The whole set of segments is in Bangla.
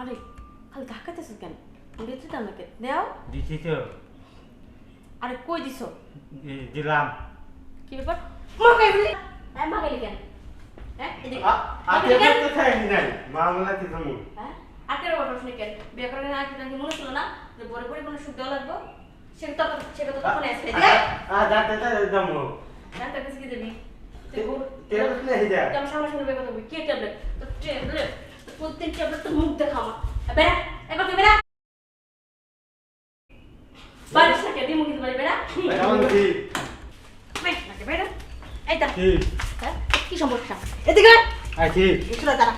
আরে খালি ধাক্কাতেছ কেন? দিতে দাও নাকি দেও। দিছি তো। আরে কই দিছো? দিলাম। কি ব্যাপার? মাগাইলি? হ্যাঁ মাগাইলি কেন? হ্যাঁ এদিকে আতে তো থাকি নাই মামলা কি তুমি? হ্যাঁ আকের বড় শুনে কেন? বিয়ে করার আগে নাকি মনে ছিল না যে বড় বড় কোনো সুখ দেওয়া লাগবে? সেটা তো তখন আসলে দে। যাতে দমো। ডাক্তার কাছে কি দেবি? ট্যাবলেট নেই যা। আমার সামনে সামনে বের করবি কি ট্যাবলেট? তো ট্যাবলেট প্রত্যেক ট্যাবলেট তো মুখ দেখা আমার। বেরা একবার তুই বেরা। বাড়ির সাথে দিমু কিন্তু বাড়ি বেরা। কেমন কি? নাকি বেরা। এই তা কি? হ্যাঁ কি সমস্যা? এদিকে আছি। চলে দাঁড়া।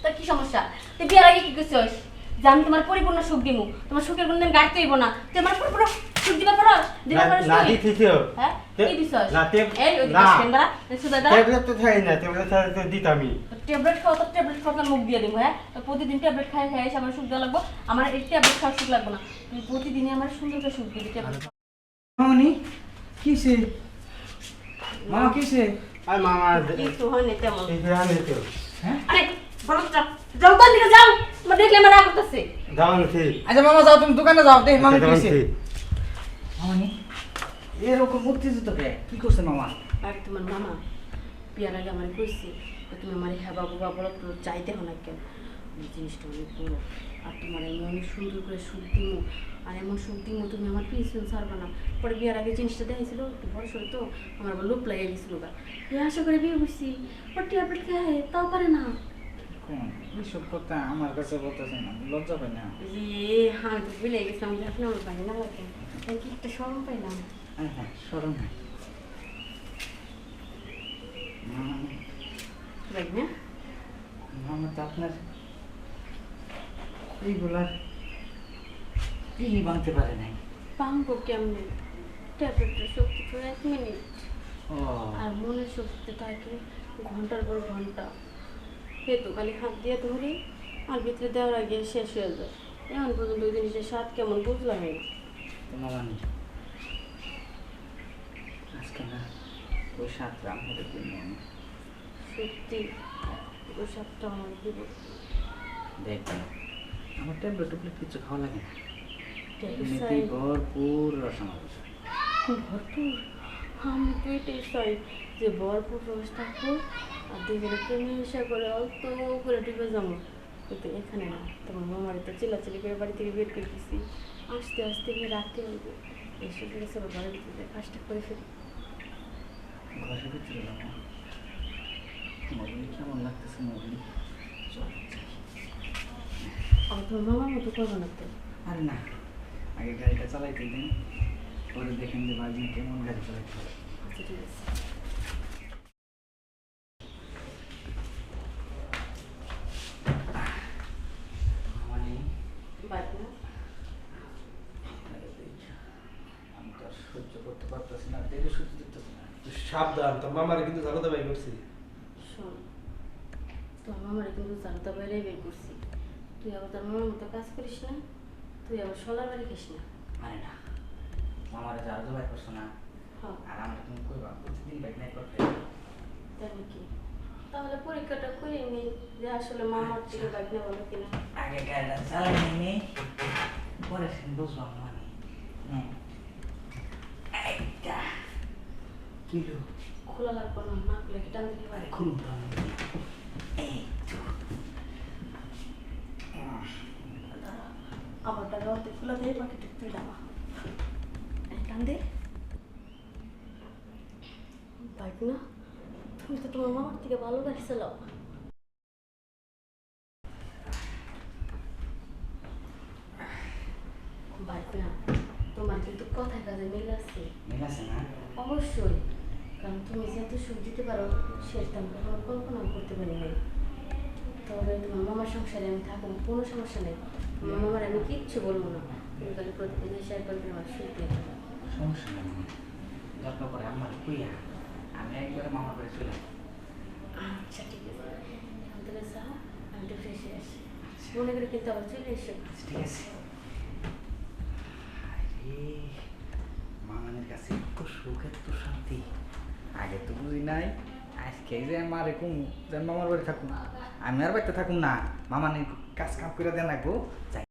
তোর কি সমস্যা? তুই বিয়ের আগে কি করছিস? যে আমি তোমার পরিপূর্ণ সুখ দিমু। তোমার সুখের কোনদিন গাড়তে হইব না। তুই আমার পরিপূর্ণ সুখ দিবা পারস? দিবা পারস না তুই? দিছি তো। হ্যাঁ কি দিছস? না এই ওই দিছস কেন দাঁড়া? সুদা দাঁড়া। ট্যাবলেট তো থাকি না ট্যাবলেট তো দিতামি। ট্যাবলেট খাও তো ট্যাবলেট খাওয়ার মুখ দিয়ে দিব হ্যাঁ? তো প্রতিদিন ট্যাবলেট খাই খাই এসে আমার সুখ দেওয়া লাগবে। আমার এই ট্যাবলেট খাওয়ার সুখ লাগবে না। তুই প্রতিদিনই আমার সুন্দর করে সুখ দিবি ট্যাবলেট। মামনি কিসে মামা কিসে আর মামা কিছু হয় না তেমন। এই জানে তো। হ্যাঁ আরে বলো তো যাও তো দিকে যাও। তোমার দেখলে আমার রাগ করতেছে। দাও নাকি? আচ্ছা মামা যাও তুমি দোকানে যাও দেখ মামা দাও কিসে নাকি? মামনি এরকম উত্তেজিত কে কি করছে মামা আর তোমার মামা বিয়ার আগে আমার কইছি তুমি আমার হ্যাঁ বাবু বাবু তো চাইতে হো না কেন এই জিনিসটা অনেক বড় আর তোমার আমি অনেক সুন্দর করে সুখ দিমু আর এমন সুখ দিমু তুমি আমার পিছন ছাড়বে না পরে বিয়ার আগে জিনিসটা দেখাইছিল একটু বড় সড়ো তো আমার আবার লোভ লাগে গেছিল গা আশা করে বিয়ে বসছি ওর ট্যাবলেট খায় তাও পারে না কোন এইসব কথা আমার কাছে বলতেছে না লজ্জা পাই না রে আমি তো ভুলে গেছিলাম যে আপনি আমার ভাই না লাগে কি একটা শরম পাইলাম হ্যাঁ হ্যাঁ সরম নাই ভাই না মামা তো আপনার এইগুলার কি বাঁধতে পারে নাই পাঙ্গো কেমনে ট্যাবলেটের শক্তি তো 1 মিনিট ও আর মনের শক্তি থাকে ঘন্টার পর ঘন্টা সে তো খালি হাত দিয়ে ধরি আর ভিতরে দেওয়ার আগে শেষ হয়ে যায় এমন পর্যন্ত ওই জিনিসের স্বাদ কেমন বুঝলামই না তো মামা নি আজকে না ওই সাত রাম হতে দিন মামা সত্যি ওই স্বাদটা আমার দিব দেখবেন আমার ট্যাবলেট টুবলেট কিছু খাওয়া লাগে না ট্যাবলেট এমনিতেই ভরপুর রসমালাই ভরপুর আমি তো এটাই চাই যে ভরপুর রস থাকবো আর দুজনে প্রেমে হিসা করে অল্প করে টিপে যাবো কিন্তু এখানে না তোমার মামারে তো চিল্লাচিল্লি করে বাড়ি থেকে বের করে দিচ্ছি আস্তে আস্তে গিয়ে রাখতে হইবে এই সুযোগ সব ঘরের ভিতরে কাজটা করে ফেলি ঘরের ভিতরে যাবো মগনি কেমন লাগতেছে মগনি চল আর তোমার মামার মতো করবো না তো আরে না আগে গাড়িটা চালাইতে দিন পরে দেখেন যে বাজি কেমন গাড়ি চালাইতে হবে আচ্ছা ঠিক আছে মানে বাড়ি না আমি তো আর সহ্য করতে পারতেছি না দেখে সহ্য করতেছি না সাবধান তোর মামারে কিন্তু জানাতে বাই করছি শোন তোমার মামারে কিন্তু জানতে বাইরে বের করছি তুই আবার তোর মামার মতো কাজ করিস না তুই আবার সোলার বাড়ি খাস না আরে না মামারে যারা জবাই করছো না হ্যাঁ আর আমরা তুমি কইবা প্রতিদিন বাইক নাই করতে তাই নাকি তাহলে পরীক্ষাটা করে নি যে আসলে মামার থেকে বাইক না বলো কিনা আগে গাড়িটা চালাই নিয়ে পরে বুঝলাম মানে হ্যাঁ এইটা কিলো খোলা লাগবে না না খুলে কি টান দিতে পারে খুলুন তো আমি এই তো আবার টাকা হতে খোলা দিয়ে পাখিটা তুই দামা টান দে বাইক না তুমি তো তোমার মামার থেকে ভালো গাড়ি চালাও বাইক না তোমার কিন্তু কথায় কাজে মিল আছে মিল আছে না অবশ্যই কারণ তুমি যেহেতু সুখ দিতে পারো সেটা আমি কখনো কল্পনা করতে পারি নাই তবে তোমার মামার সংসারে আমি থাকবো কোনো সমস্যা নেই তোমার মামার আমি কিচ্ছু বলবো না তুমি তাহলে প্রতিদিন এসে একবার করে আমার সুখ দিয়ে দেবো সমস্যা নেই যত্ন করে আমার কুইয়া আমি একবারে মামার বাড়ি চলে আসবো। আচ্ছা ঠিক আছে তাহলে যা আমি একটু ফ্রেশে আসি মনে করে কিন্তু আবার চলে এসো ঠিক আছে আরে মামানের কাছে এত সুখ এত শান্তি আগে তো বুঝি নাই আজকে যে মারে কুমু যে মামার বাড়ি থাকুন আমি আর বাড়িতে থাকুন না মামা নেই কাজ কাম করে দেন লাগবো যাই